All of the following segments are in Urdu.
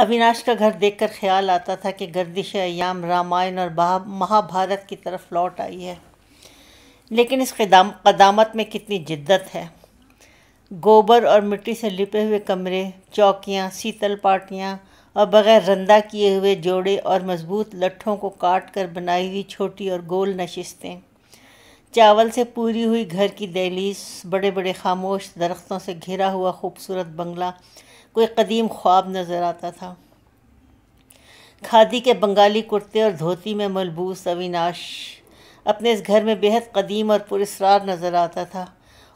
اویناش کا گھر دیکھ کر خیال آتا تھا کہ گردش ایام رامائن اور مہا بھارت کی طرف لوٹ آئی ہے، لیکن اس قدامت میں کتنی جدت ہے۔ گوبر اور مٹی سے لپے ہوئے کمرے، چوکیاں، سیتل پاٹیاں اور بغیر رندہ کیے ہوئے جوڑے اور مضبوط لٹھوں کو کاٹ کر بنائی ہوئی چھوٹی اور گول نشستیں، چاول سے پوری ہوئی گھر کی دہلیز، بڑے بڑے خاموش درختوں سے گھرا ہوا خوبصورت بنگلہ، کوئی قدیم خواب نظر آتا تھا۔ کھادی کے بنگالی کرتے اور دھوتی میں ملبوس اویناش اپنے اس گھر میں بے حد قدیم اور پراسرار نظر آتا تھا،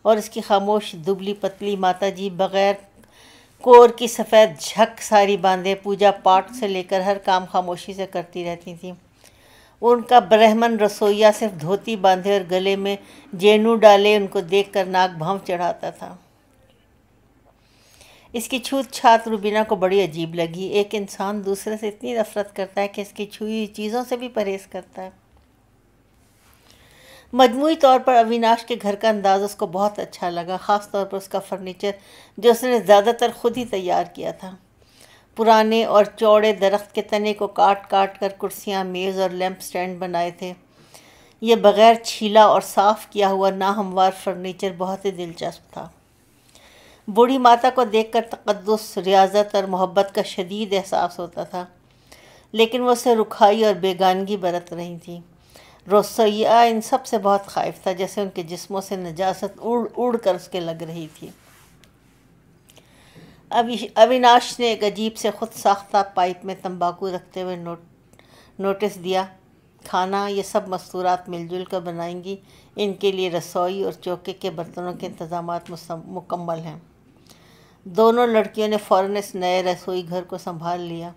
اور اس کی خاموش دبلی پتلی ماتا جی بغیر کور کی سفید جھک ساری باندھے پوجا پاٹ سے لے کر ہر کام خاموشی سے کرتی رہتی تھیں۔ ان کا برہمن رسوئیا صرف دھوتی باندھے اور گلے میں جینو ڈالے ان کو دیکھ کر ناک بھنو چڑھاتا تھا۔ اس کی چھوت چھات روبینہ کو بڑی عجیب لگی۔ ایک انسان دوسرے سے اتنی نفرت کرتا ہے کہ اس کی چھوئی ہوئی چیزوں سے بھی پرہیز کرتا ہے۔ مجموعی طور پر اویناش کے گھر کا انداز اس کو بہت اچھا لگا، خاص طور پر اس کا فرنیچر جو اس نے زیادہ تر خود ہی تیار کیا تھا۔ پرانے اور چوڑے درخت کے تنے کو کاٹ کاٹ کر کرسیاں، میز اور لیمپ سٹینڈ بنائے تھے۔ یہ بغیر چھیلا اور صاف کیا ہوا ناہموار فرنیچر بہت ہی دلچسپ تھا۔ بوڑھی ماتا کو دیکھ کر تقدس، ریاضت اور محبت کا شدید احساس ہوتا تھا، لیکن وہ اسے رکھائی اور بیگانگی برت رہی تھیں۔ رسوئیا ان سب سے بہت خائف تھا، جیسے ان کے جسموں سے نجاست اڑ اڑ کر اس کے لگ رہی تھی۔ اویناش نے ایک عجیب سے خود ساختہ پائپ میں تمباکو رکھتے ہوئے نوٹس دیا، کھانا یہ سب مستورات مل جل کر بنائیں گی، ان کے لیے رسوئی اور چوکے کے برتنوں کے انتظامات مکمل ہیں۔ دونوں لڑکیوں نے فوراً اس نئے رسوئی گھر کو سنبھال لیا۔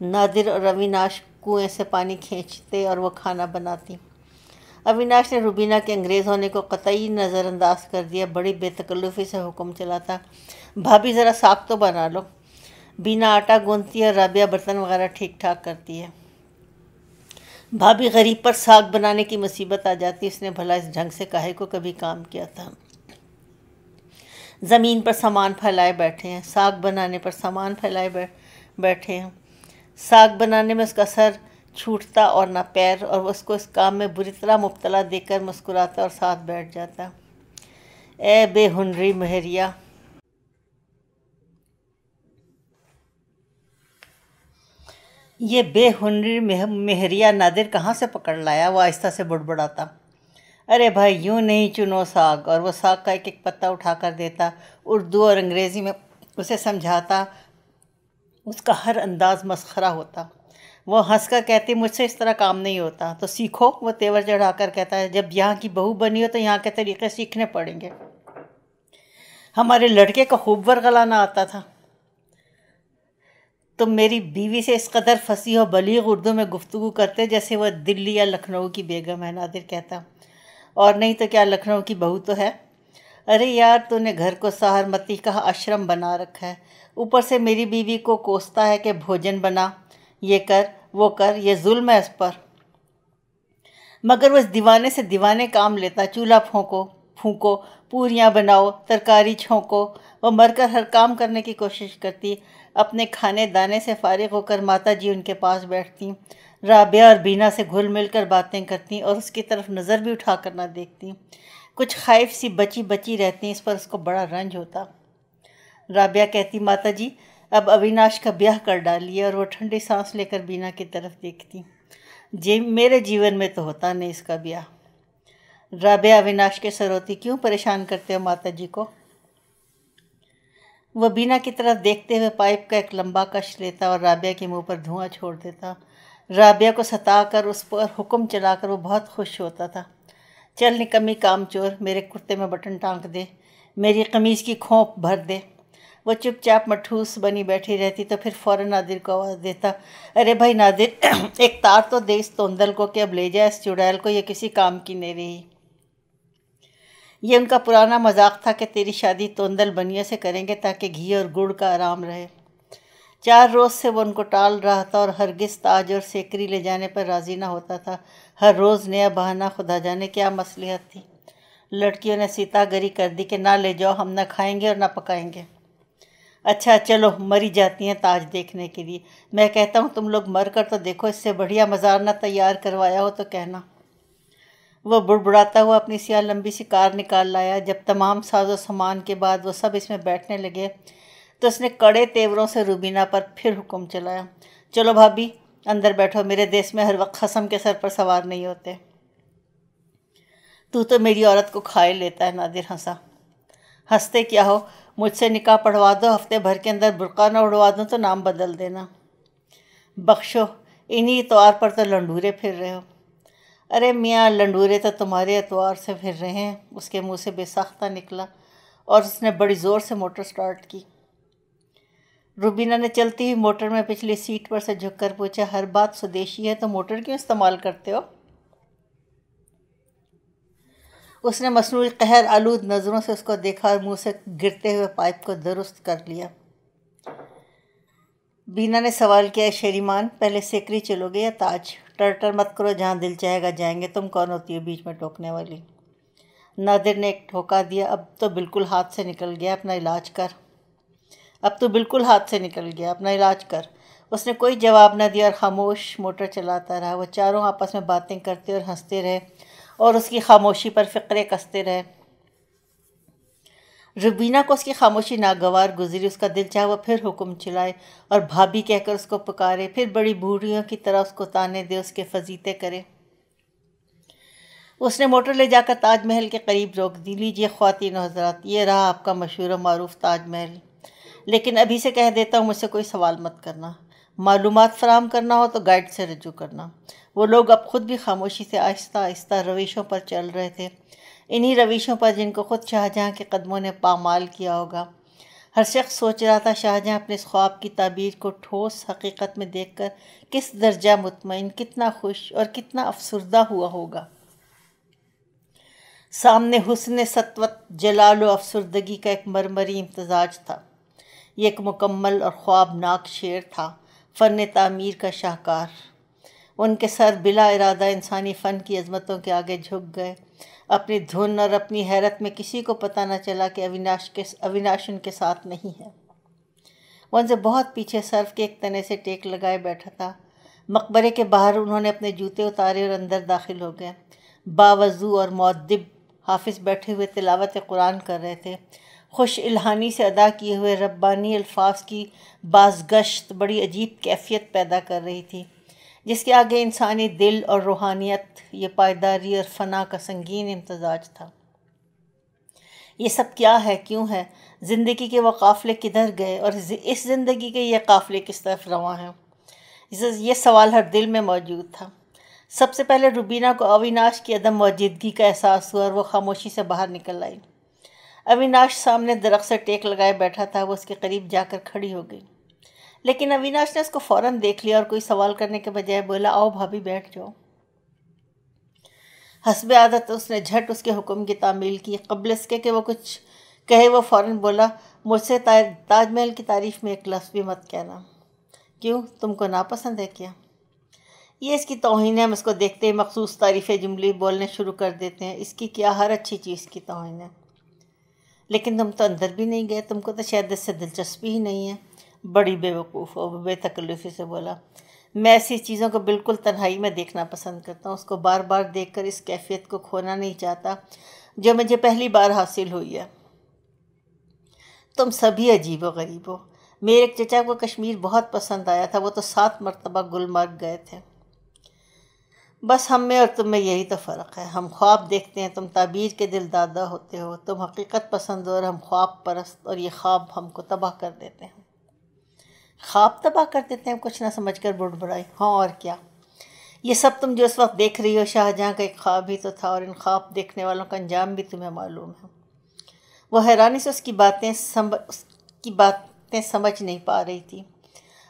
نادر اور اویناش کنویں سے پانی کھینچتے اور وہ کھانا بناتی۔ اویناش نے روبینہ کے انگریز ہونے کو قطعی نظر انداز کر دیا، بڑی بے تکلفی سے حکم چلاتا، بھابھی ذرا ساگ تو بنا لو۔ بینا آٹا گوندتی ہے اور رابعہ برتن وغیرہ ٹھیک ٹھاک کرتی ہے۔ بھابھی غریب پر ساگ بنانے کی مصیبت آ جاتی، اس نے بھلا اس ڈھنگ سے کاہے کو کبھی کام کیا تھا۔ زمین پر سامان پھیلائے بیٹھے ہیں، ساگ بنانے پر سامان پھیلائے بیٹھے ہیں۔ ساگ بنانے میں اس کا سر چھوٹتا اور نہ پیر، اور وہ اس کو اس کام میں بری طرح مبتلا دیکھ کر مسکراتا اور ساتھ بیٹھ جاتا۔ اے بے ہنری مہریا! یہ بے ہنری مہریا نادر کہاں سے پکڑ لایا؟ وہ آہستہ سے بڑبڑاتا۔ ارے بھائی یوں نہیں چنو ساگ، اور وہ ساگ کا ایک ایک پتا اٹھا کر دیتا، اردو اور انگریزی میں اسے سمجھاتا۔ اس کا ہر انداز مسخرہ ہوتا۔ وہ ہنس کر کہتی، مجھ سے اس طرح کام نہیں ہوتا تو سیکھو۔ وہ تیور چڑھا کر کہتا ہے، جب یہاں کی بہو بنی ہو تو یہاں کے طریقے سیکھنے پڑیں گے۔ ہمارے لڑکے کو خوب ورغلانا آتا تھا۔ تم میری بیوی سے اس قدر فصیح و بلیغ اردو میں گفتگو کرتے جیسے وہ دلی یا لکھنؤ کی بیگم ہے، نادر کہتا۔ اور نہیں تو کیا لکھنؤ کی بہو تو ہے؟ ارے یار تو نے گھر کو سہارمتی کا آشرم بنا رکھا ہے، اوپر سے میری بیوی کو کوستا ہے کہ بھوجن بنا، یہ کر وہ کر، یہ ظلم ہے اس پر۔ مگر وہ اس دیوانے سے دیوانے کام لیتا، چولہا پھونکو، پوریاں بناؤ، ترکاری چھونکو۔ وہ مر کر ہر کام کرنے کی کوشش کرتی۔ اپنے کھانے دانے سے فارغ ہو کر ماتا جی ان کے پاس بیٹھتی، رابعہ اور بینا سے گھل مل کر باتیں کرتی اور اس کی طرف نظر بھی اٹھا کر نہ دیکھتی۔ کچھ خائف سی بچی رہتی، اس پر اس کو بڑا رنج ہوتا۔ رابعہ کہتی، ماتا جی اب اویناش کا بیاہ کر ڈالیے، اور وہ ٹھنڈی سانس لے کر بینا کی طرف دیکھتی۔ میرے جیون میں تو ہوتا نہیں اس کا بیاہ۔ رابعہ اویناش کے سروتی، کیوں پریشان کرتے ہو ماتا جی کو؟ وہ بینا کی طرف دیکھتے ہوئے پائپ کا ایک لمبا کش لیتا اور رابعہ کے منہ پر دھواں چھوڑ دیتا۔ رابعہ کو ستا کر اس پر حکم چلا کر وہ بہت خوش ہوتا تھا۔ چل نکمی کام چور، میرے کرتے میں بٹن ٹانک دے، میری قمیض کی کھوپ بھر دے۔ وہ چپ چاپ مٹھوس بنی بیٹھی رہتی تو پھر فوراً نادر کو آواز دیتا، ارے بھائی نادر ایک تار تو دے اس توندل کو کہ اب لے جائے اس چڑیل کو، یہ کسی کام کی نہیں رہی۔ یہ ان کا پرانا مذاق تھا کہ تیری شادی توندل بنیے سے کریں گے تاکہ گھی اور گڑ کا آرام رہے۔ 4 روز سے وہ ان کو ٹال رہا تھا اور ہرگز تاج اور سیکری لے جانے پر راضی نہ ہوتا تھا۔ ہر روز نیا بہانہ، خدا جانے کیا مصلحت تھی۔ لڑکیوں نے سیتا گری کر دی کہ نہ لے جاؤ، ہم نہ کھائیں گے اور نہ پکائیں گے۔ اچھا چلو مری جاتی ہیں تاج دیکھنے کے لیے، میں کہتا ہوں تم لوگ مر کر تو دیکھو، اس سے بڑھیا مزار نہ تیار کروایا ہو تو کہنا۔ وہ بڑبڑاتا ہوا اپنی سیاہ لمبی سی کار نکال لایا۔ جب تمام ساز و سامان کے بعد وہ سب اس میں بیٹھنے لگے تو اس نے کڑے تیوروں سے روبینہ پر پھر حکم چلایا، چلو بھابھی اندر بیٹھو، میرے دیس میں ہر وقت خصم کے سر پر سوار نہیں ہوتے۔ تو میری عورت کو کھائے لیتا ہے، نادر ہنسا۔ ہنستے کیا ہو، مجھ سے نکاح پڑھوا دو، ہفتے بھر کے اندر برقع نہ اڑوا دوں تو نام بدل دینا۔ بخشو، انہی اتوار پر تو لنڈورے پھر رہے ہو۔ ارے میاں، لنڈورے تو تمہارے اتوار سے پھر رہے ہیں، اس کے منہ سے بے ساختہ نکلا، اور اس نے بڑی زور سے موٹر سٹارٹ کی۔ روبینہ نے چلتی ہوئی موٹر میں پچھلی سیٹ پر سے جھک کر پوچھا، ہر بات سودیشی ہے تو موٹر کیوں استعمال کرتے ہو؟ اس نے مصنوعی قہر آلود نظروں سے اس کو دیکھا اور منہ سے گرتے ہوئے پائپ کو درست کر لیا۔ بینا نے سوال کیا، شریمان پہلے سیکری چلو گے یا تاج؟ ٹر مت کرو، جہاں دل چاہے گا جائیں گے، تم کون ہوتی ہو بیچ میں ٹوکنے والی؟ نادر نے ایک ٹھوکا دیا، اب تو بالکل ہاتھ سے نکل گیا، اپنا علاج کر۔ اب تو بالکل ہاتھ سے نکل گیا، اپنا علاج کر۔ اس نے کوئی جواب نہ دیا اور خاموش موٹر چلاتا رہا۔ وہ چاروں آپس میں باتیں کرتے اور ہنستے رہے اور اس کی خاموشی پر فقرے کستے رہے۔ روبینہ کو اس کی خاموشی ناگوار گزری، اس کا دل چاہا وہ پھر حکم چلائے اور بھابھی کہہ کر اس کو پکارے، پھر بڑی بوڑھیوں کی طرح اس کو تانے دے، اس کے فضیلتیں کرے۔ اس نے موٹر لے جا کر تاج محل کے قریب روک دی۔ لیجیے خواتین و حضرات، یہ رہا آپ کا مشہور و معروف تاج محل، لیکن ابھی سے کہہ دیتا ہوں، مجھ سے کوئی سوال مت کرنا۔ معلومات فراہم کرنا ہو تو گائیڈ سے رجوع کرنا۔ وہ لوگ اب خود بھی خاموشی سے آہستہ آہستہ رویشوں پر چل رہے تھے، انہی رویشوں پر جن کو خود شاہجہاں کے قدموں نے پامال کیا ہوگا۔ ہر شخص سوچ رہا تھا شاہجہاں اپنے اس خواب کی تعبیر کو ٹھوس حقیقت میں دیکھ کر کس درجہ مطمئن، کتنا خوش اور کتنا افسردہ ہوا ہوگا۔ سامنے حسن سطوت، جلال و افسردگی کا ایک مرمری امتزاج تھا۔ یہ ایک مکمل اور خوابناک شعر تھا، فن تعمیر کا شاہکار۔ ان کے سر بلا ارادہ انسانی فن کی عظمتوں کے آگے جھک گئے۔ اپنی دھن اور اپنی حیرت میں کسی کو پتہ نہ چلا کہ اویناش ان کے ساتھ نہیں ہے۔ وہ ان سے بہت پیچھے سرف کے ایک تنے سے ٹیک لگائے بیٹھا تھا۔ مقبرے کے باہر انہوں نے اپنے جوتے اتارے اور اندر داخل ہو گئے۔ باوضو اور مؤدب حافظ بیٹھے ہوئے تلاوت قرآن کر رہے تھے۔ خوش الہانی سے ادا کیے ہوئے ربانی الفاظ کی بازگشت بڑی عجیب کیفیت پیدا کر رہی تھی، جس کے آگے انسانی دل اور روحانیت، یہ پائیداری اور فنا کا سنگین امتزاج تھا۔ یہ سب کیا ہے، کیوں ہے؟ زندگی کے وہ قافلے کدھر گئے اور اس زندگی کے یہ قافلے کس طرف رواں ہیں؟ یہ سوال ہر دل میں موجود تھا۔ سب سے پہلے روبینہ کو اویناش کی عدم موجودگی کا احساس ہوا اور وہ خاموشی سے باہر نکل آئی۔ اویناش سامنے درخت سے ٹیک لگائے بیٹھا تھا، وہ اس کے قریب جا کر کھڑی ہو گئی، لیکن اویناش نے اس کو فوراً دیکھ لیا اور کوئی سوال کرنے کے بجائے بولا، آؤ بھابھی بیٹھ جاؤ۔ حسب عادت اس نے جھٹ اس کے حکم کی تعمیل کی۔ قبل اس کے کہ وہ کچھ کہے وہ فوراً بولا، مجھ سے تاج محل کی تعریف میں ایک لفظ بھی مت کہنا۔ کیوں، تم کو ناپسند ہے کیا؟ یہ اس کی توہین ہے، ہم اس کو دیکھتے ہی مخصوص تعریف جملے بولنے شروع کر دیتے ہیں، اس کی کیا ہر اچھی چیز کی توہین ہے؟ لیکن تم تو اندر بھی نہیں گئے، تم کو تو شاید اس سے دلچسپی ہی نہیں ہے۔ بڑی بے وقوف ہو، بے تکلفی سے بولا، میں ایسی چیزوں کو بالکل تنہائی میں دیکھنا پسند کرتا ہوں، اس کو بار بار دیکھ کر اس کیفیت کو کھونا نہیں چاہتا جو مجھے پہلی بار حاصل ہوئی ہے۔ تم سبھی عجیب و غریب ہو۔ میرے ایک چچا کو کشمیر بہت پسند آیا تھا، وہ تو 7 مرتبہ گلمرگ گئے تھے۔ بس ہم میں اور تم میں یہی تو فرق ہے، ہم خواب دیکھتے ہیں، تم تعبیر کے دل دادا ہوتے ہو، تم حقیقت پسند ہو اور ہم خواب پرست، اور یہ خواب ہم کو تباہ کر دیتے ہیں۔ خواب تباہ کر دیتے ہیں، کچھ نہ سمجھ کر بڑبڑائی، ہاں اور کیا؟ یہ سب تم جو اس وقت دیکھ رہی ہو شاہجہاں کا ایک خواب ہی تو تھا، اور ان خواب دیکھنے والوں کا انجام بھی تمہیں معلوم ہے۔ وہ حیرانی سے اس کی باتیں سمجھ نہیں پا رہی تھی۔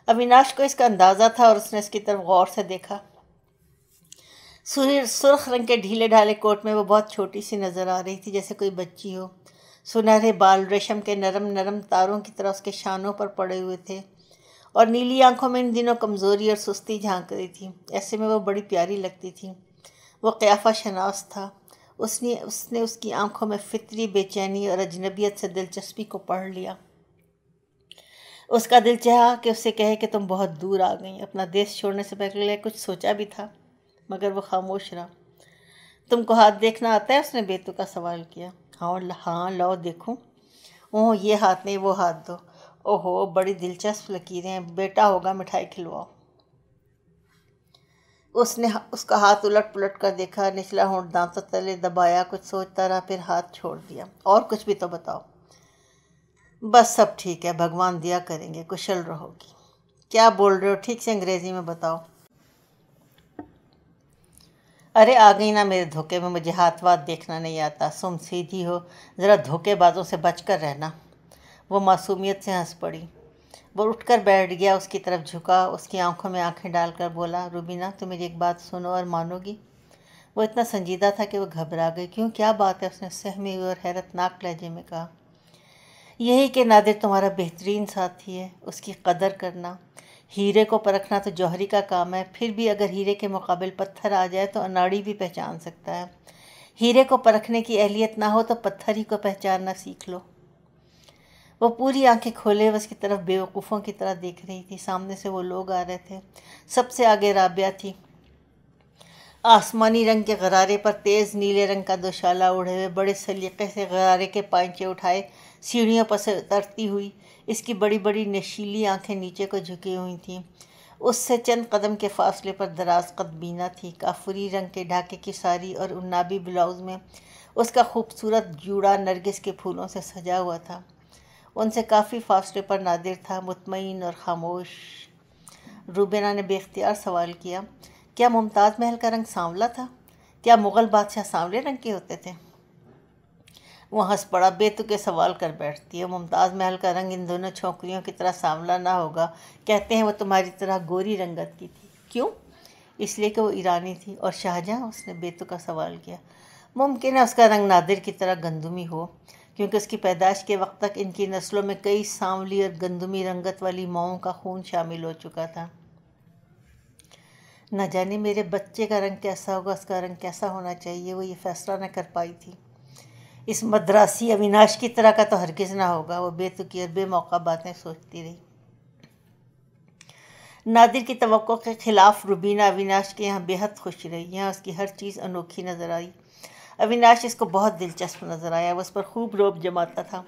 اویناش کو اس کا اندازہ تھا اور اس نے اس کی طرف غور سے دیکھا۔ سرخ رنگ کے ڈھیلے ڈھالے کوٹ میں وہ بہت چھوٹی سی نظر آ رہی تھی، جیسے کوئی بچی ہو۔ سنہرے بال ریشم کے نرم نرم تاروں کی طرح اس کے شانوں پر پڑے ہوئے تھے، اور نیلی آنکھوں میں ان دنوں کمزوری اور سستی جھانک رہی تھی۔ ایسے میں وہ بڑی پیاری لگتی تھی۔ وہ قیافہ شناس تھا۔ اس نے اس کی آنکھوں میں فطری بے چینی اور اجنبیت سے دلچسپی کو پڑھ لیا۔ اس کا دل چاہا کہ اسے کہے کہ تم بہت دور آ گئیں، اپنا دیش چھوڑنے سے پہلے کچھ سوچا بھی تھا، مگر وہ خاموش رہا۔ تم کو ہاتھ دیکھنا آتا ہے؟ اس نے بیتو کا سوال کیا۔ ہاں لاؤ دیکھوں۔ اوہ یہ ہاتھ نہیں، وہ ہاتھ دو۔ اوہو بڑی دلچسپ لکیریں ہیں، بیٹا ہوگا، مٹھائی کھلواؤ۔ اس نے اس کا ہاتھ الٹ پلٹ کر دیکھا، نچلا ہونٹ دانتوں تلے دبایا، کچھ سوچتا رہا، پھر ہاتھ چھوڑ دیا۔ اور کچھ بھی تو بتاؤ۔ بس سب ٹھیک ہے، بھگوان دیا کریں گے، کشل رہو گی۔ کیا بول رہے ہو؟ ٹھیک سے انگریزی میں بتاؤ۔ ارے آ گئی نا میرے دھوکے میں، مجھے ہاتھ واتھ دیکھنا نہیں آتا، تم سیدھی ہو، ذرا دھوکے بازوں سے بچ کر رہنا۔ وہ معصومیت سے ہنس پڑی۔ وہ اٹھ کر بیٹھ گیا، اس کی طرف جھکا، اس کی آنکھوں میں آنکھیں ڈال کر بولا، روبینہ تم میری ایک بات سنو اور مانو گی؟ وہ اتنا سنجیدہ تھا کہ وہ گھبرا گئی۔ کیوں، کیا بات ہے؟ اس نے سہمے ہوئے اور حیرت ناک لہجے میں کہا۔ یہی کہ نادر تمہارا بہترین ساتھی ہے، اس کی قدر کرنا۔ ہیرے کو پرکھنا تو جوہری کا کام ہے، پھر بھی اگر ہیرے کے مقابل پتھر آ جائے تو اناڑی بھی پہچان سکتا ہے۔ ہیرے کو پرکھنے کی اہلیت نہ ہو تو پتھر ہی کو پہچاننا سیکھ لو۔ وہ پوری آنکھیں کھولے اس کی طرف بے وقوفوں کی طرح دیکھ رہی تھی۔ سامنے سے وہ لوگ آ رہے تھے، سب سے آگے رابعہ تھی، آسمانی رنگ کے غرارے پر تیز نیلے رنگ کا دوشالہ اڑے ہوئے، بڑے سلیقے سے غرارے کے پائنچے اٹھائے سیڑھیوں پر سے اترتی ہوئی۔ اس کی بڑی بڑی نشیلی آنکھیں نیچے کو جھکی ہوئی تھیں۔ اس سے چند قدم کے فاصلے پر دراز قد بینا تھی، کافوری رنگ کے ڈھاکے کی ساری اور عنابی بلاؤز میں اس کا خوبصورت جوڑا نرگس کے پھولوں سے سجا ہوا تھا۔ ان سے کافی فاصلے پر نادر تھا، مطمئن اور خاموش۔ روبینہ نے بے اختیار سوال کیا، کیا ممتاز محل کا رنگ سانولا تھا؟ کیا مغل بادشاہ سانولے رنگ کے ہوتے تھے؟ وہ ہنس پڑا۔ بیتو کے سوال کر بیٹھتی ہے، ممتاز محل کا رنگ ان دونوں چھوکریوں کی طرح سانولا نہ ہوگا، کہتے ہیں وہ تمہاری طرح گوری رنگت کی تھی۔ کیوں؟ اس لیے کہ وہ ایرانی تھی۔ اور شاہجہاں؟ اس نے بیتو کا سوال کیا۔ ممکن ہے اس کا رنگ نادر کی طرح گندمی ہو، کیونکہ اس کی پیدائش کے وقت تک ان کی نسلوں میں کئی سانولی اور گندمی رنگت والی ماؤں کا خون شامل ہو چکا تھا۔ نہ جانے میرے بچے کا رنگ کیسا ہوگا، اس کا رنگ کیسا ہونا چاہیے، وہ یہ فیصلہ نہ کر پائی تھی۔ اس مدراسی اویناش کی طرح کا تو ہرگز نہ ہوگا۔ وہ بے تکی اور بے موقع باتیں سوچتی رہی۔ نادر کی توقع کے خلاف روبینہ اویناش کے یہاں بے حد خوش رہی۔ یہاں اس کی ہر چیز انوکھی نظر آئی۔ اویناش اس کو بہت دلچسپ نظر آیا، وہ اس پر خوب رعب جماتا تھا۔